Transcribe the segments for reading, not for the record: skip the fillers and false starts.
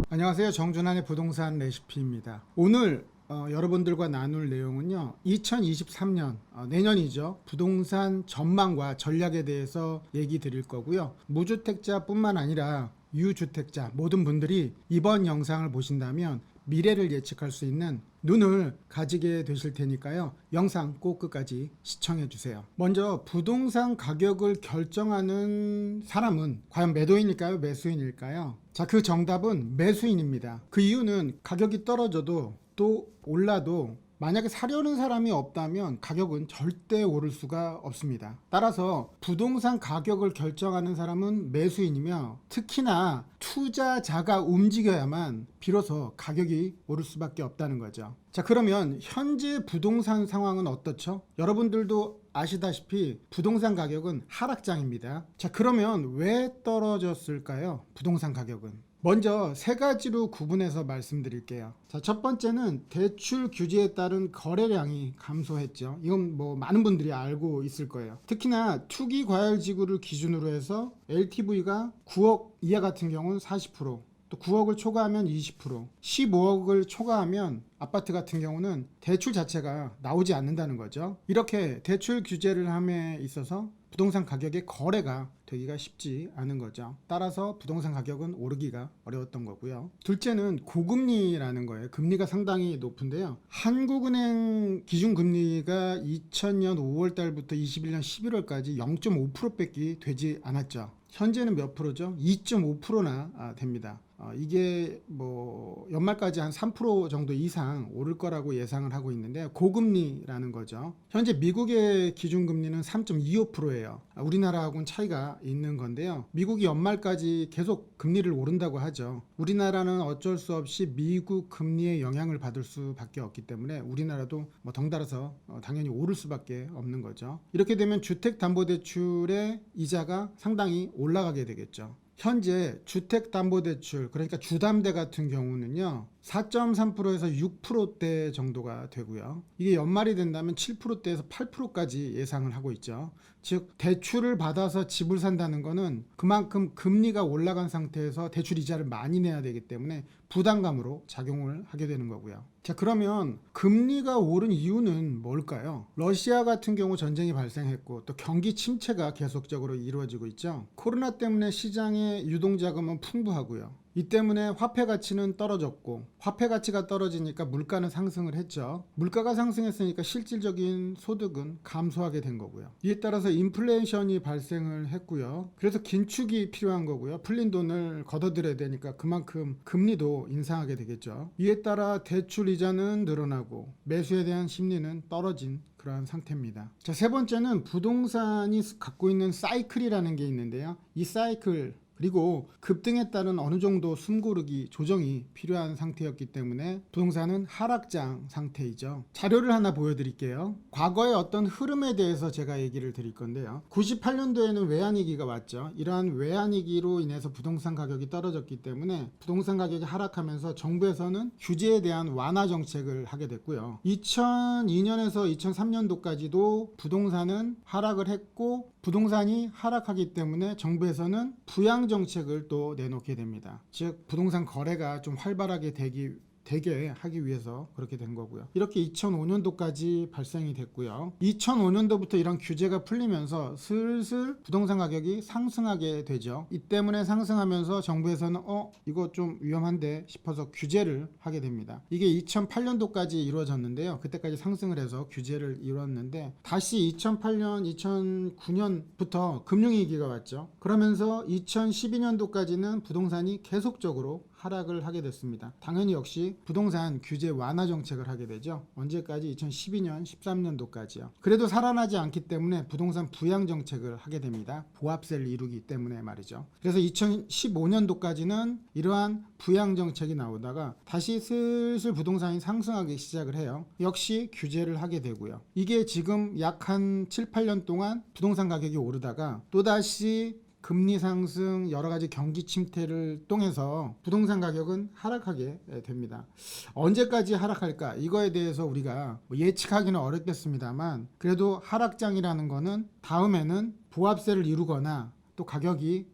안녕하세요. 정준환의 부동산 레시피입니다. 오늘 여러분들과 나눌 내용은요, 2023년 내년이죠. 부동산 전망과 전략에 대해서 얘기 드릴 거고요. 무주택자뿐만 아니라 유주택자 모든 분들이 이번 영상을 보신다면 미래를 예측할 수 있는 눈을 가지게 되실 테니까요. 영상 꼭 끝까지 시청해 주세요. 먼저 부동산 가격을 결정하는 사람은 과연 매도인일까요? 매수인일까요? 자, 그 정답은 매수인입니다. 그 이유는 가격이 떨어져도 또 올라도 만약에 사려는 사람이 없다면 가격은 절대 오를 수가 없습니다. 따라서 부동산 가격을 결정하는 사람은 매수인이며, 특히나 투자자가 움직여야만 비로소 가격이 오를 수밖에 없다는 거죠. 자, 그러면 현재 부동산 상황은 어떻죠? 여러분들도 아시다시피 부동산 가격은 하락장입니다. 자, 그러면 왜 떨어졌을까요? 부동산 가격은. 먼저 세 가지로 구분해서 말씀드릴게요. 자, 첫 번째는 대출 규제에 따른 거래량이 감소했죠. 이건 뭐 많은 분들이 알고 있을 거예요. 특히나 투기 과열 지구를 기준으로 해서 LTV가 9억 이하 같은 경우는 40%, 또 9억을 초과하면 20%, 15억을 초과하면 아파트 같은 경우는 대출 자체가 나오지 않는다는 거죠. 이렇게 대출 규제를 함에 있어서 부동산 가격의 거래가 되기가 쉽지 않은 거죠. 따라서 부동산 가격은 오르기가 어려웠던 거고요. 둘째는 고금리라는 거예요. 금리가 상당히 높은데요. 한국은행 기준금리가 2000년 5월 달부터 21년 11월까지 0.5%밖에 되지 않았죠. 현재는 몇 프로죠? 2.5%나 됩니다. 이게 뭐 연말까지 한 3% 정도 이상 오를 거라고 예상을 하고 있는데, 고금리라는 거죠. 현재 미국의 기준금리는 3.25%예요. 우리나라하고는 차이가 있는 건데요. 미국이 연말까지 계속 금리를 오른다고 하죠. 우리나라는 어쩔 수 없이 미국 금리의 영향을 받을 수밖에 없기 때문에 우리나라도 뭐 덩달아서 당연히 오를 수밖에 없는 거죠. 이렇게 되면 주택담보대출의 이자가 상당히 올라가게 되겠죠. 현재 주택담보대출, 그러니까 주담대 같은 경우는요, 4.3%에서 6%대 정도가 되고요. 이게 연말이 된다면 7%대에서 8%까지 예상을 하고 있죠. 즉, 대출을 받아서 집을 산다는 거는 그만큼 금리가 올라간 상태에서 대출 이자를 많이 내야 되기 때문에 부담감으로 작용을 하게 되는 거고요. 자, 그러면 금리가 오른 이유는 뭘까요? 러시아 같은 경우 전쟁이 발생했고, 또 경기 침체가 계속적으로 이루어지고 있죠. 코로나 때문에 시장의 유동자금은 풍부하고요. 이 때문에 화폐 가치는 떨어졌고, 화폐 가치가 떨어지니까 물가는 상승을 했죠. 물가가 상승했으니까 실질적인 소득은 감소하게 된 거고요. 이에 따라서 인플레이션이 발생을 했고요. 그래서 긴축이 필요한 거고요. 풀린 돈을 걷어들여야 되니까 그만큼 금리도 인상하게 되겠죠. 이에 따라 대출 이자는 늘어나고 매수에 대한 심리는 떨어진 그러한 상태입니다. 자, 세 번째는 부동산이 갖고 있는 사이클이라는 게 있는데요. 이 사이클, 그리고 급등에 따른 어느 정도 숨고르기 조정이 필요한 상태였기 때문에 부동산은 하락장 상태이죠. 자료를 하나 보여드릴게요. 과거의 어떤 흐름에 대해서 제가 얘기를 드릴 건데요. 98년도에는 외환위기가 왔죠. 이러한 외환위기로 인해서 부동산 가격이 떨어졌기 때문에 부동산 가격이 하락하면서 정부에서는 규제에 대한 완화 정책을 하게 됐고요. 2002년에서 2003년도까지도 부동산은 하락을 했고, 부동산이 하락하기 때문에 정부에서는 부양 정책을 또 내놓게 됩니다. 즉, 부동산 거래가 좀 활발하게 되게 하기 위해서 그렇게 된 거고요. 이렇게 2005년도까지 발생이 됐고요. 2005년도부터 이런 규제가 풀리면서 슬슬 부동산 가격이 상승하게 되죠. 이 때문에 상승하면서 정부에서는 이거 좀 위험한데 싶어서 규제를 하게 됩니다. 이게 2008년도까지 이루어졌는데요. 그때까지 상승을 해서 규제를 이뤘는데, 다시 2008년, 2009년부터 금융위기가 왔죠. 그러면서 2012년도까지는 부동산이 계속적으로 하락을 하게 됐습니다. 당연히 역시 부동산 규제 완화 정책을 하게 되죠. 언제까지? 2012년, 13년도까지요. 그래도 살아나지 않기 때문에 부동산 부양 정책을 하게 됩니다. 보합세를 이루기 때문에 말이죠. 그래서 2015년도까지는 이러한 부양 정책이 나오다가 다시 슬슬 부동산이 상승하기 시작을 해요. 역시 규제를 하게 되고요. 이게 지금 약 한 7, 8년 동안 부동산 가격이 오르다가 또다시 금리 상승, 여러 가지 경기 침체를 통해서 부동산 가격은 하락하게 됩니다. 언제까지 하락할까? 이거에 대해서 우리가 예측하기는 어렵겠습니다만, 그래도 하락장이라는 거는 다음에는 보합세를 이루거나 또 가격이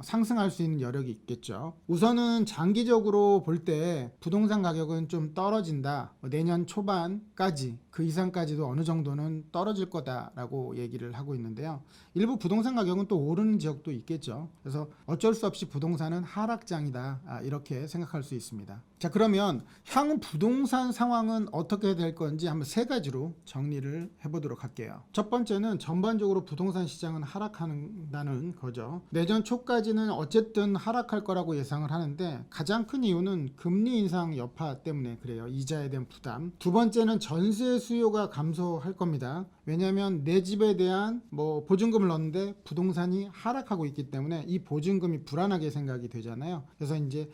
상승할 수 있는 여력이 있겠죠. 우선은 장기적으로 볼 때 부동산 가격은 좀 떨어진다. 내년 초반까지 그 이상까지도 어느 정도는 떨어질 거다라고 얘기를 하고 있는데요. 일부 부동산 가격은 또 오르는 지역도 있겠죠. 그래서 어쩔 수 없이 부동산은 하락장이다. 이렇게 생각할 수 있습니다. 자, 그러면 향후 부동산 상황은 어떻게 될 건지 한번 세 가지로 정리를 해보도록 할게요. 첫 번째는 전반적으로 부동산 시장은 하락한다는 거죠. 내년 초까지는 어쨌든 하락할 거라고 예상을 하는데 가장 큰 이유는 금리 인상 여파 때문에 그래요. 이자에 대한 부담. 두 번째는 전세 수요가 감소할 겁니다. 왜냐하면 내 집에 대한 보증금을 넣는데 부동산이 하락하고 있기 때문에 이 보증금이 불안하게 생각이 되잖아요. 그래서 이제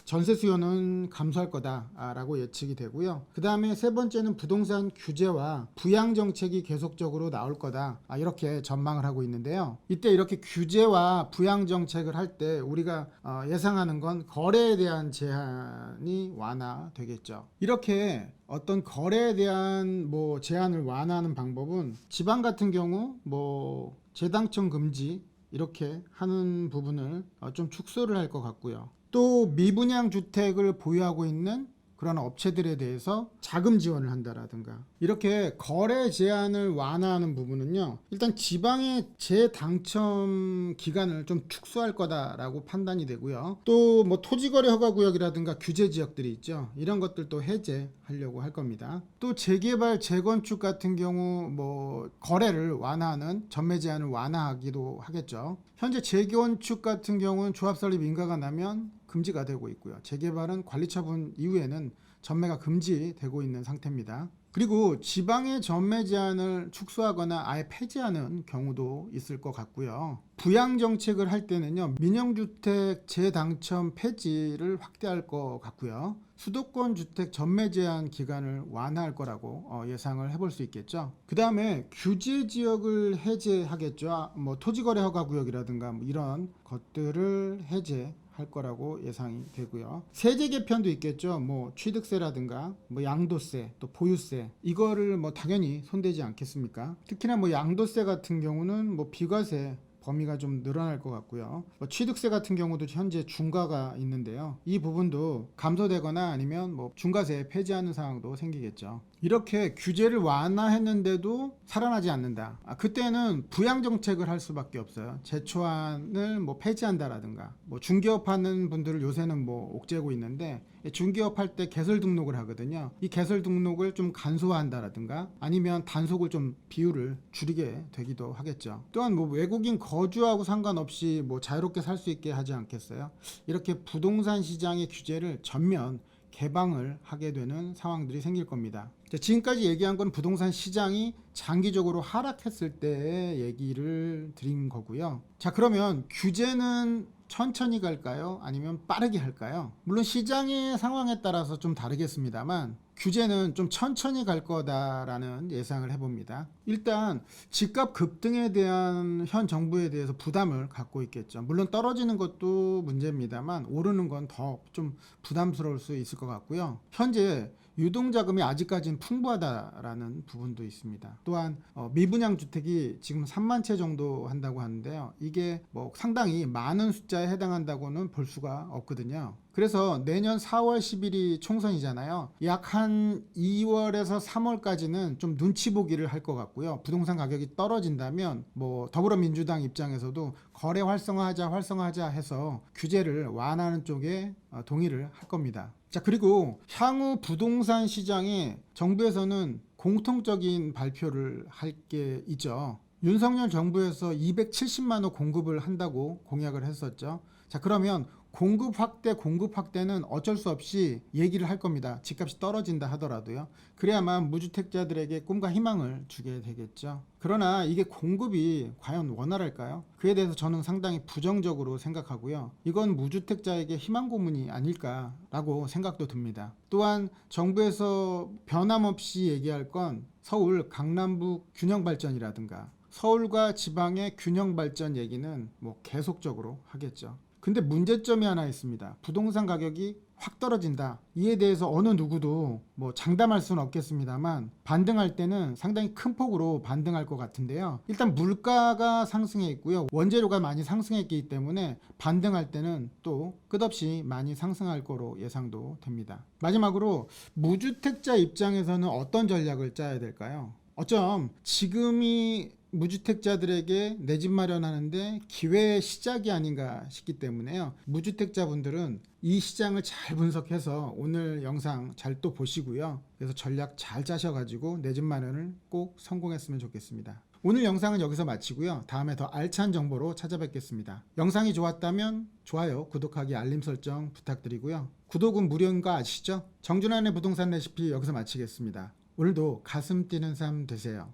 전세 수요는 감소할 거다라고 예측이 되고요. 그 다음에 세 번째는 부동산 규제와 부양 정책이 계속적으로 나올 거다. 이렇게 전망을 하고 있는데요. 이때 이렇게 규제와 부양 정책을 할 때 우리가 예상하는 건 거래에 대한 제한이 완화되겠죠. 이렇게 어떤 거래에 대한 제한을 완화하는 방법은 지방 같은 경우 재당첨 금지 이렇게 하는 부분을 좀 축소를 할 것 같고요. 또 미분양 주택을 보유하고 있는 그런 업체들에 대해서 자금 지원을 한다라든가 이렇게 거래 제한을 완화하는 부분은요, 일단 지방의 재당첨 기간을 좀 축소할 거다라고 판단이 되고요. 또 토지거래 허가구역이라든가 규제 지역들이 있죠. 이런 것들도 해제하려고 할 겁니다. 또 재개발 재건축 같은 경우 거래를 완화하는 전매 제한을 완화하기도 하겠죠. 현재 재건축 같은 경우는 조합 설립 인가가 나면 금지가 되고 있고요. 재개발은 관리 처분 이후에는 전매가 금지되고 있는 상태입니다. 그리고 지방의 전매 제한을 축소하거나 아예 폐지하는 경우도 있을 것 같고요. 부양 정책을 할 때는요, 민영주택 재당첨 폐지를 확대할 것 같고요. 수도권 주택 전매 제한 기간을 완화할 거라고 예상을 해볼 수 있겠죠. 그 다음에 규제 지역을 해제하겠죠. 토지거래 허가 구역이라든가 이런 것들을 해제할 거라고 예상이 되고요. 세제 개편도 있겠죠. 취득세라든가 양도세, 또 보유세 이거를 당연히 손대지 않겠습니까? 특히나 양도세 같은 경우는 비과세 범위가 좀 늘어날 것 같고요. 취득세 같은 경우도 현재 중과가 있는데요. 이 부분도 감소되거나 아니면 중과세 폐지하는 상황도 생기겠죠. 이렇게 규제를 완화했는데도 살아나지 않는다. 그때는 부양 정책을 할 수밖에 없어요. 제초안을 폐지한다라든가 중개업하는 분들을 요새는 옥죄고 있는데 중개업할 때 개설 등록을 하거든요. 이 개설 등록을 좀 간소화한다라든가 아니면 단속을 좀 비율을 줄이게 되기도 하겠죠. 또한 외국인 거주하고 상관없이 자유롭게 살 수 있게 하지 않겠어요? 이렇게 부동산 시장의 규제를 전면 개방을 하게 되는 상황들이 생길 겁니다. 지금까지 얘기한 건 부동산 시장이 장기적으로 하락했을 때의 얘기를 드린 거고요. 자, 그러면 규제는 천천히 갈까요? 아니면 빠르게 할까요? 물론 시장의 상황에 따라서 좀 다르겠습니다만 규제는 좀 천천히 갈 거다라는 예상을 해봅니다. 일단 집값 급등에 대한 현 정부에 대해서 부담을 갖고 있겠죠. 물론 떨어지는 것도 문제입니다만 오르는 건 더 좀 부담스러울 수 있을 것 같고요. 현재 유동자금이 아직까지는 풍부하다라는 부분도 있습니다. 또한 미분양 주택이 지금 3만 채 정도 한다고 하는데요. 이게 상당히 많은 숫자에 해당한다고는 볼 수가 없거든요. 그래서 내년 4월 10일이 총선이잖아요. 약 한 2월에서 3월까지는 좀 눈치 보기를 할 것 같고요. 부동산 가격이 떨어진다면 더불어민주당 입장에서도 거래 활성화하자 해서 규제를 완화하는 쪽에 동의를 할 겁니다. 자, 그리고 향후 부동산 시장에 정부에서는 공통적인 발표를 할 게 있죠. 윤석열 정부에서 270만 호 공급을 한다고 공약을 했었죠. 자, 그러면 공급 확대는 어쩔 수 없이 얘기를 할 겁니다. 집값이 떨어진다 하더라도요. 그래야만 무주택자들에게 꿈과 희망을 주게 되겠죠. 그러나 이게 공급이 과연 원활할까요? 그에 대해서 저는 상당히 부정적으로 생각하고요. 이건 무주택자에게 희망 고문이 아닐까라고 생각도 듭니다. 또한 정부에서 변함없이 얘기할 건 서울 강남북 균형 발전이라든가 서울과 지방의 균형 발전 얘기는 계속적으로 하겠죠. 근데 문제점이 하나 있습니다. 부동산 가격이 확 떨어진다. 이에 대해서 어느 누구도 뭐 장담할 수는 없겠습니다만 반등할 때는 상당히 큰 폭으로 반등할 것 같은데요. 일단 물가가 상승해 있고요. 원재료가 많이 상승했기 때문에 반등할 때는 또 끝없이 많이 상승할 거로 예상도 됩니다. 마지막으로 무주택자 입장에서는 어떤 전략을 짜야 될까요? 어쩜 지금이 무주택자들에게 내 집 마련하는데 기회의 시작이 아닌가 싶기 때문에요. 무주택자분들은 이 시장을 잘 분석해서 오늘 영상 잘 또 보시고요. 그래서 전략 잘 짜셔가지고 내 집 마련을 꼭 성공했으면 좋겠습니다. 오늘 영상은 여기서 마치고요. 다음에 더 알찬 정보로 찾아뵙겠습니다. 영상이 좋았다면 좋아요, 구독하기, 알림 설정 부탁드리고요. 구독은 무료인 거 아시죠? 정준환의 부동산 레시피 여기서 마치겠습니다. 오늘도 가슴 뛰는 삶 되세요.